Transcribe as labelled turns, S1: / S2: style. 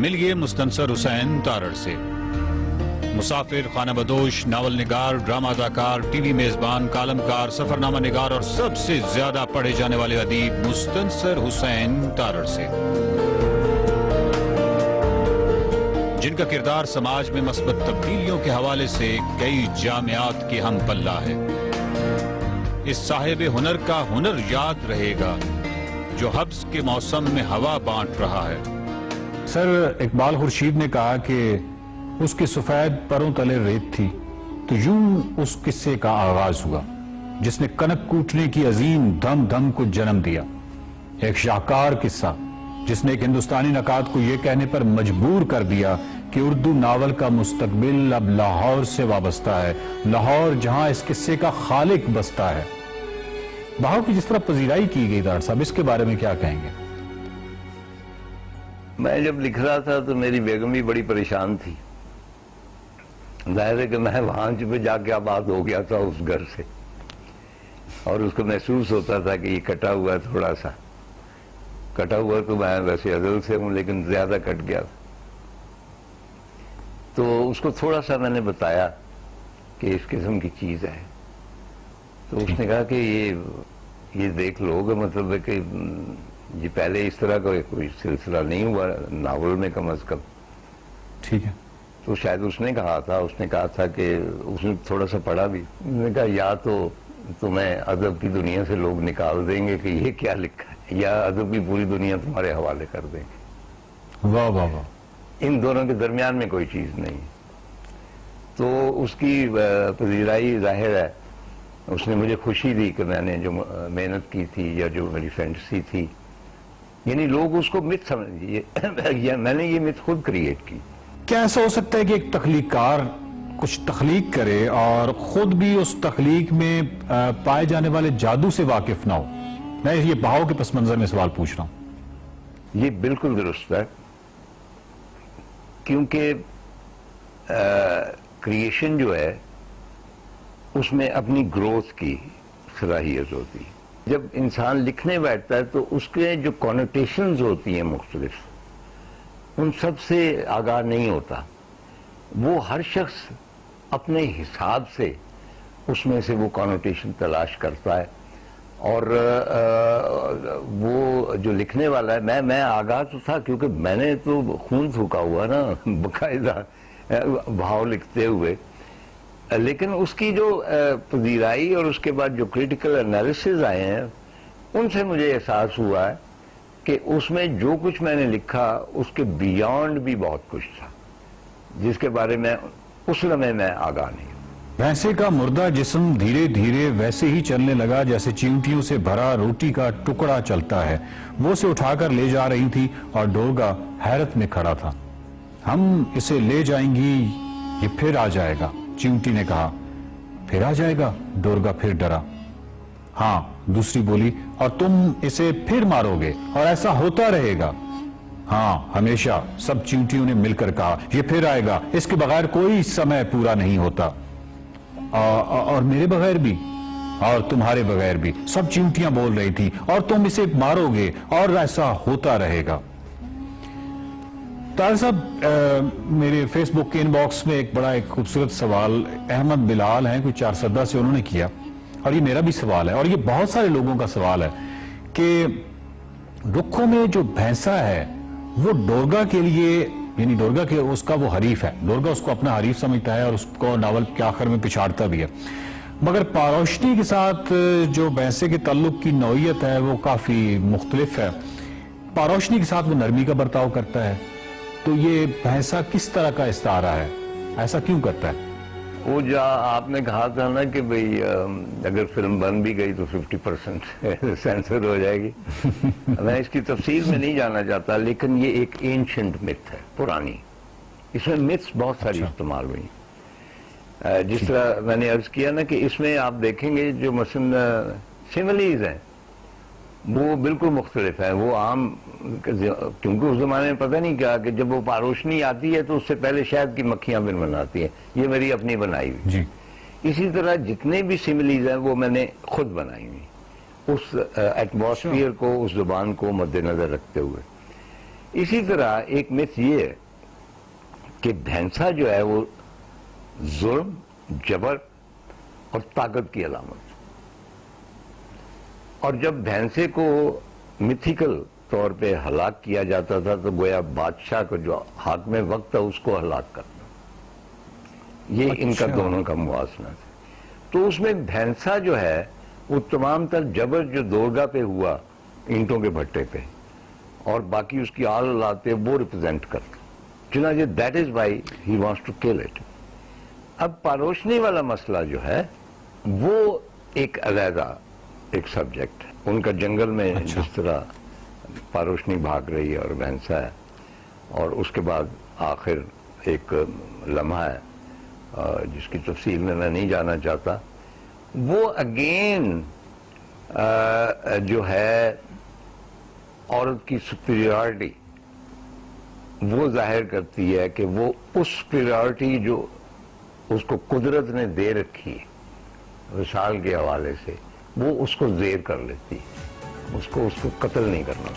S1: ملیے مستنصر حسین تارڑ سے۔ مسافر، خانہ بدوش، ناول نگار، ڈرامہ اداکار، ٹی وی میزبان، کالمکار، سفرنامہ نگار اور سب سے زیادہ پڑھے جانے والے ادیب مستنصر حسین تارڑ سے، جن کا کردار سماج میں مثبت تبدیلیوں کے حوالے سے کئی جامعات کی ہم پلہ ہے۔ اس صاحب ہنر کا ہنر یاد رہے گا جو حبس کے موسم میں ہوا بانٹ رہا ہے۔
S2: سر، اقبال خورشید نے کہا کہ اس کی سفید پروں تلے ریت تھی تو یوں اس قصے کا آغاز ہوا جس نے کنک کوٹنے کی عظیم دھم دھم کو جنم دیا۔ ایک شاہکار قصہ جس نے ایک ہندوستانی نقاد کو یہ کہنے پر مجبور کر دیا کہ اردو ناول کا مستقبل اب لاہور سے وابستہ ہے، لاہور جہاں اس قصے کا خالق بستا ہے۔ بہاؤ کی جس طرح پذیرائی کی گئی تارڑ صاحب، اس کے بارے میں کیا کہیں گے؟
S3: میں جب لکھ رہا تھا تو میری بیگم بھی بڑی پریشان تھی۔ ظاہر ہے کہ میں وہاں جا کے آباد ہو گیا تھا اس گھر سے، اور اس کو محسوس ہوتا تھا کہ یہ کٹا ہوا ہے، تھوڑا سا کٹا ہوا، تو میں ویسے ازل سے ہوں لیکن زیادہ کٹ گیا تھا۔ تو اس کو تھوڑا سا میں نے بتایا کہ اس قسم کی چیز ہے، تو اس نے کہا کہ یہ دیکھ لو کہ مطلب ہے کہ یہ پہلے اس طرح کا کوئی سلسلہ نہیں ہوا ناول میں کم از کم۔
S2: ٹھیک ہے۔
S3: تو شاید اس نے کہا تھا کہ اس نے تھوڑا سا پڑھا بھی، اس نے کہا یا تو تمہیں ادب کی دنیا سے لوگ نکال دیں گے کہ یہ کیا لکھا ہے، یا ادب کی پوری دنیا تمہارے حوالے کر دیں گے۔
S2: واہ واہ واہ،
S3: ان دونوں کے درمیان میں کوئی چیز نہیں۔ تو اس کی پذیرائی ظاہر ہے، اس نے مجھے خوشی دی کہ میں نے جو محنت کی تھی یا جو میری فینٹسی تھی، یعنی لوگ اس کو مت سمجھے، میں نے یہ مت خود کریٹ کی۔
S2: کیا ایسا ہو سکتا ہے کہ ایک تخلیق کار کچھ تخلیق کرے اور خود بھی اس تخلیق میں پائے جانے والے جادو سے واقف نہ ہو؟ میں یہ بہاؤ کے پس منظر میں سوال پوچھ رہا ہوں۔
S3: یہ بالکل درست ہے، کیونکہ کریشن جو ہے اس میں اپنی گروتھ کی صلاحیت ہوتی ہے۔ جب انسان لکھنے بیٹھتا ہے تو اس کے جو کونوٹیشنز ہوتی ہیں مختلف، ان سب سے آگاہ نہیں ہوتا۔ وہ ہر شخص اپنے حساب سے اس میں سے وہ کونوٹیشن تلاش کرتا ہے، اور وہ جو لکھنے والا ہے، میں آگاہ تو تھا کیونکہ میں نے تو خون پھونکا ہوا نا باقاعدہ بھاؤ لکھتے ہوئے، لیکن اس کی جو پذیرائی اور اس کے بعد جو کریٹیکل انالیسز آئے ہیں، ان سے مجھے احساس ہوا ہے کہ اس میں جو کچھ میں نے لکھا اس کے بیانڈ بھی بہت کچھ تھا جس کے بارے میں اس لمحے میں آگاہ نہیں ہوں۔
S2: بھینسے کا مردہ جسم دھیرے دھیرے ویسے ہی چلنے لگا جیسے چیونٹیوں سے بھرا روٹی کا ٹکڑا چلتا ہے۔ وہ اسے اٹھا کر لے جا رہی تھی اور ڈورگا حیرت میں کھڑا تھا۔ ہم اسے لے جائیں گی، یہ پھر آ جائے گا، چیونٹی نے کہا۔ پھر آ جائے گا؟ ڈورگا پھر ڈرا۔ ہاں، دوسری بولی، اور تم اسے پھر مارو گے اور ایسا ہوتا رہے گا؟ ہاں، ہمیشہ، سب چیونٹیوں نے مل کر کہا۔ یہ پھر آئے گا، اس کے بغیر کوئی سمے پورا نہیں ہوتا۔ اور میرے بغیر بھی، اور تمہارے بغیر بھی، سب چیونٹیاں بول رہی تھی، اور تم اسے مارو گے اور ایسا ہوتا رہے گا۔ طاہر صاحب، میرے فیس بک کے ان باکس میں ایک بڑا خوبصورت سوال احمد بلال ہیں، کوئی چارسدہ سے، انہوں نے کیا، اور یہ میرا بھی سوال ہے اور یہ بہت سارے لوگوں کا سوال ہے کہ رکھوں میں جو بھینسا ہے وہ ڈورگا کے لیے، یعنی ڈورگا کے اس کا وہ حریف ہے، ڈورگا اس کو اپنا حریف سمجھتا ہے اور اس کو ناول کے آخر میں پچھاڑتا بھی ہے، مگر پاروشنی کے ساتھ جو بھینسے کے تعلق کی نوعیت ہے وہ کافی مختلف ہے۔ پاروشنی کے ساتھ وہ نرمی کا برتاؤ کرتا ہے، تو یہ بھینسا کس طرح کا استعارہ ہے؟ ایسا کیوں کرتا ہے؟
S3: وہ جو آپ نے کہا تھا نا کہ بھئی اگر فلم بن بھی گئی تو 50% سینسر ہو جائے گی، میں اس کی تفصیل میں نہیں جانا چاہتا، لیکن یہ ایک اینشنٹ متھ ہے، پرانی، اس میں متھس بہت ساری استعمال ہوئی۔ جس طرح میں نے عرض کیا نا کہ اس میں آپ دیکھیں گے جو مثلا سیملیز ہیں وہ بالکل مختلف ہیں۔ وہ عام، کیونکہ اس زمانے میں پتہ نہیں کیا کہ جب وہ پاروشنی آتی ہے تو اس سے پہلے شہد کی مکھیاں بن بناتی ہیں، یہ میری اپنی بنائی ہوئی۔ اسی طرح جتنے بھی سیملیز ہیں وہ میں نے خود بنائی ہوئی، اس ایٹماسفیئر کو، اس زبان کو مد نظر رکھتے ہوئے۔ اسی طرح ایک مت یہ ہے کہ بھینسا جو ہے وہ ظلم، جبر اور طاقت کی علامت، اور جب بھینسے کو میتھیکل طور پہ ہلاک کیا جاتا تھا تو گویا بادشاہ کو جو حاکم وقت تھا اس کو ہلاک کرنا، یہ ان کا دونوں کا موازنہ تھا۔ تو اس میں بھینسا جو ہے وہ تمام تر جبر جو دورگا پہ ہوا اینٹوں کے بھٹے پہ، اور باقی اس کی آل اولاد پہ، وہ ریپرزینٹ کرتا، چنانچہ that is why he wants to kill it. اب پاروشنی والا مسئلہ جو ہے وہ ایک علیحدہ ایک سبجیکٹ ہے، ان کا جنگل میں جس طرح پاروشنی بھاگ رہی ہے اور بھینسا ہے، اور اس کے بعد آخر ایک لمحہ ہے جس کی تفصیل میں نہیں جانا چاہتا، وہ اگین جو ہے عورت کی سپیریورٹی وہ ظاہر کرتی ہے کہ وہ اس سپیریورٹی جو اس کو قدرت نے دے رکھی ہے وصال کے حوالے سے، وہ اس کو زیر کر لیتی ہے، اس کو قتل نہیں کرنا۔